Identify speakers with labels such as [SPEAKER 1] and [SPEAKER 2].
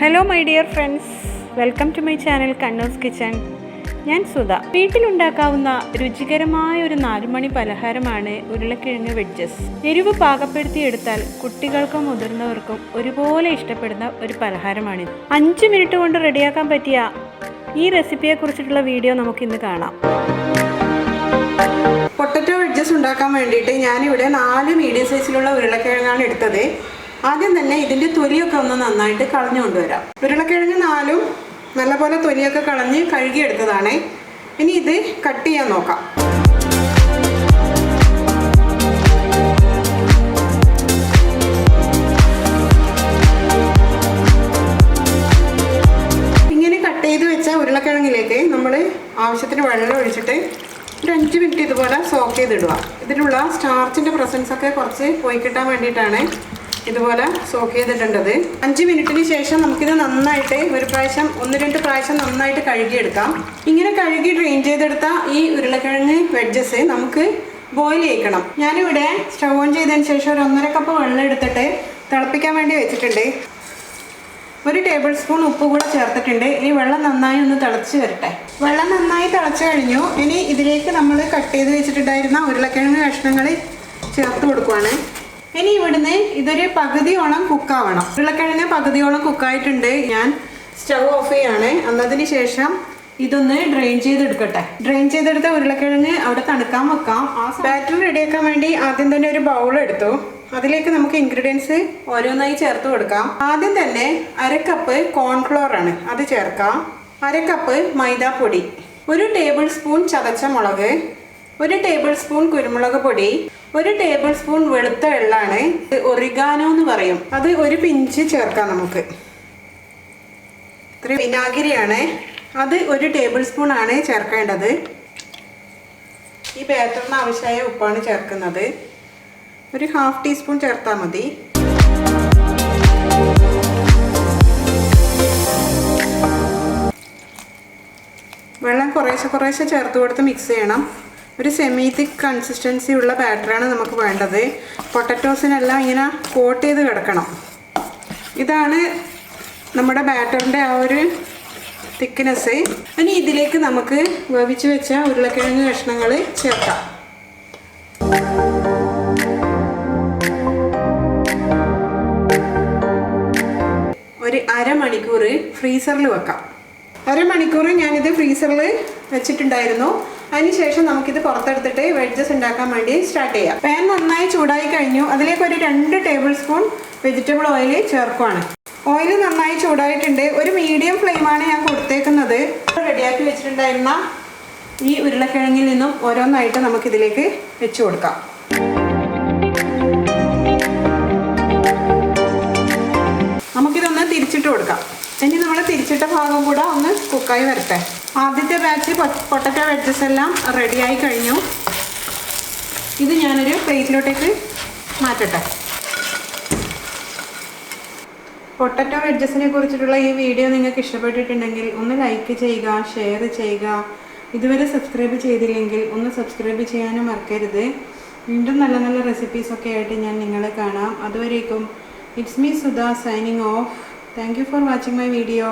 [SPEAKER 1] Hello my dear friends, welcome to my channel Kannus kitchen. ഞാൻ സുധ. വീട്ടിലുണ്ടാക്കാവുന്ന രുചികരമായ ഒരു 4 മണി പലഹാരമാണ് ഉരുളക്കിഴങ്ങ് വെഡ്ജസ്. എരിവ് പാകപ്പെടുത്തിയെടുത്താൽ കുട്ടികൾക്കും മുതിർന്നവർക്കും ഒരുപോലെ ഇഷ്ടപ്പെടുന്ന ഒരു പലഹാരമാണിത്. 5 മിനിറ്റ് കൊണ്ട് റെഡിയാക്കാൻ പറ്റിയ ഈ റെസിപ്പിയെക്കുറിച്ചിട്ടുള്ള വീഡിയോ നമുക്കിന്ന് കാണാം.
[SPEAKER 2] പൊട്ടറ്റോ വെഡ്ജസ് ഉണ്ടാക്കാൻ വേണ്ടിയിട്ട് ഞാനിവിടെ 4 മീഡിയം സൈസിലുള്ള ഉരുളക്കിഴങ്ങാണ് എടുത്തത്. ആദ്യം തന്നെ ഇതിൻ്റെ തൊലിയൊക്കെ ഒന്ന് നന്നായിട്ട് കളഞ്ഞു കൊണ്ടുവരാം. ഉരുളക്കിഴങ്ങ് 4 നല്ലപോലെ തൊലിയൊക്കെ കളഞ്ഞ് കഴുകിയെടുത്തതാണ്. ഇനി ഇത് കട്ട് ചെയ്യാൻ നോക്കാം. ഇങ്ങനെ കട്ട് ചെയ്ത് വെച്ച ഉരുളക്കിഴങ്ങിലേക്ക് നമ്മൾ ആവശ്യത്തിന് വെള്ളം ഒഴിച്ചിട്ട് ഒരു 5 മിനിറ്റ് ഇതുപോലെ സോക്ക് ചെയ്തിടുക. ഇതിലുള്ള സ്റ്റാർച്ചിൻ്റെ പ്രസൻസൊക്കെ കുറച്ച് പോയി കിട്ടാൻ വേണ്ടിയിട്ടാണ് ഇതുപോലെ സോക്ക് ചെയ്തിട്ടുണ്ടത്. 5 മിനിറ്റിന് ശേഷം നമുക്കിത് നന്നായിട്ട് ഒരു പ്രാവശ്യം 1-2 പ്രാവശ്യം നന്നായിട്ട് കഴുകിയെടുക്കാം. ഇങ്ങനെ കഴുകി ഡ്രെയിൻ ചെയ്തെടുത്ത ഈ ഉരുളക്കിഴങ്ങ് വെഡ്ജസ് നമുക്ക് ബോയിൽ ചെയ്യിക്കണം. ഞാനിവിടെ സ്റ്റവ് ഓൺ ചെയ്തതിന് ശേഷം ഒരു 1.5 കപ്പ് വെള്ളം എടുത്തിട്ട് തിളപ്പിക്കാൻ വേണ്ടി വെച്ചിട്ടുണ്ട്. 1 ടേബിൾ സ്പൂൺ ഉപ്പ് കൂടെ ചേർത്തിട്ടുണ്ട്. ഇനി വെള്ളം നന്നായി ഒന്ന് തിളച്ച് വരട്ടെ. വെള്ളം നന്നായി തിളച്ച് കഴിഞ്ഞു. ഇനി ഇതിലേക്ക് നമ്മൾ കട്ട് ചെയ്ത് വെച്ചിട്ടുണ്ടായിരുന്ന ഉരുളക്കിഴങ്ങ് കഷ്ണങ്ങൾ ചേർത്ത് കൊടുക്കുവാണ്. ഇനി ഇവിടുന്ന് ഇതൊരു പകുതിയോളം കുക്കാവണം. ഉരുളക്കിഴങ്ങ് പകുതിയോളം കുക്കായിട്ടുണ്ട്. ഞാൻ സ്റ്റവ് ഓഫ് ചെയ്യാണ്. എന്നതിന് ശേഷം ഇതൊന്ന് ഡ്രെയിൻ ചെയ്തെടുക്കട്ടെ. ഡ്രെയിൻ ചെയ്തെടുത്ത ഉരുളക്കിഴങ്ങ് അവിടെ തണുക്കാൻ വെക്കാം. ആ ബാറ്റർ റെഡിയാക്കാൻ വേണ്ടി ആദ്യം തന്നെ ഒരു ബൗൾ എടുത്തു. അതിലേക്ക് നമുക്ക് ഇൻഗ്രീഡിയൻസ് ഓരോന്നായി ചേർത്ത് കൊടുക്കാം. ആദ്യം തന്നെ 1/2 കപ്പ് കോൺഫ്ലോർ ആണ്, അത് ചേർക്കാം. 1/2 കപ്പ് മൈദാപ്പൊടി, 1 ടേബിൾ സ്പൂൺ ചതച്ച മുളക്, 1 ടേബിൾ സ്പൂൺ കുരുമുളക് പൊടി, 1 ടേബിൾ സ്പൂൺ വെളുത്ത എള്ളാണ്, ഒറിഗാനോ എന്ന് പറയും, അത് 1 പിഞ്ച് ചേർക്കാം. നമുക്ക് ഇത്ര വിനാഗിരിയാണ്, അത് 1 ടേബിൾ സ്പൂൺ ആണ് ചേർക്കേണ്ടത്. ഈ ബാറ്ററിന് ആവശ്യമായ ഉപ്പാണ് ചേർക്കുന്നത്. ഒരു 1/2 ടീസ്പൂൺ ചേർത്താൽ മതി. വെള്ളം കുറേശ്ശെ ചേർത്ത് കൊടുത്ത് മിക്സ് ചെയ്യണം. ഒരു സെമി തിക്ക് കൺസിസ്റ്റൻസി ഉള്ള ബാറ്ററാണ് നമുക്ക് വേണ്ടത്. പൊട്ടറ്റോസിനെല്ലാം ഇങ്ങനെ കോട്ട് ചെയ്ത് കിടക്കണം. ഇതാണ് നമ്മുടെ ബാറ്ററിൻ്റെ ആ ഒരു തിക്നെസ്. ഇനി ഇതിലേക്ക് നമുക്ക് വേവിച്ച് വെച്ച ഉരുളക്കിഴങ്ങ് കഷ്ണങ്ങൾ ചേർക്കാം. ഒരു 1/2 മണിക്കൂർ ഫ്രീസറിൽ വെക്കാം. 1/2 മണിക്കൂർ ഞാനിത് ഫ്രീസറിൽ വെച്ചിട്ടുണ്ടായിരുന്നു. അതിനുശേഷം നമുക്കിത് പുറത്തെടുത്തിട്ട് വെഡ്ജസ് ഉണ്ടാക്കാൻ വേണ്ടി സ്റ്റാർട്ട് ചെയ്യാം. പാൻ നന്നായി ചൂടായി കഴിഞ്ഞു. അതിലേക്ക് ഒരു 2 ടേബിൾ സ്പൂൺ വെജിറ്റബിൾ ഓയിൽ ചേർക്കുവാണ്. ഓയിൽ നന്നായി ചൂടായിട്ടുണ്ട്. ഒരു മീഡിയം ഫ്ലെയിമാണ് ഞാൻ കൊടുത്തേക്കുന്നത്. റെഡിയാക്കി വെച്ചിട്ടുണ്ടായിരുന്ന ഈ ഉരുളക്കിഴങ്ങിൽ നിന്നും ഓരോന്നായിട്ട് നമുക്കിതിലേക്ക് വെച്ച് കൊടുക്കാം. നമുക്കിതൊന്ന് തിരിച്ചിട്ട് കൊടുക്കാം. ഇനി നമ്മൾ തിരിച്ചിട്ട ഭാഗം കൂടെ ഒന്ന് കുക്കായി വരട്ടെ. ആദ്യത്തെ ബാച്ച് പൊട്ടറ്റോ വെഡ്ജസ് എല്ലാം റെഡിയായി കഴിഞ്ഞു. ഇത് ഞാനൊരു പ്ലേറ്റിലോട്ടേക്ക് മാറ്റട്ടെ. പൊട്ടറ്റോ വെഡ്ജസിനെ കുറിച്ചിട്ടുള്ള ഈ വീഡിയോ നിങ്ങൾക്ക് ഇഷ്ടപ്പെട്ടിട്ടുണ്ടെങ്കിൽ ഒന്ന് ലൈക്ക് ചെയ്യുക, ഷെയർ ചെയ്യുക. ഇതുവരെ സബ്സ്ക്രൈബ് ചെയ്തില്ലെങ്കിൽ ഒന്ന് സബ്സ്ക്രൈബ് ചെയ്യാനും മറക്കരുത്. വീണ്ടും നല്ല നല്ല റെസിപ്പീസൊക്കെ ആയിട്ട് ഞാൻ നിങ്ങളെ കാണാം. അതുവരേക്കും it's me Sudha signing off. Thank you for watching my video.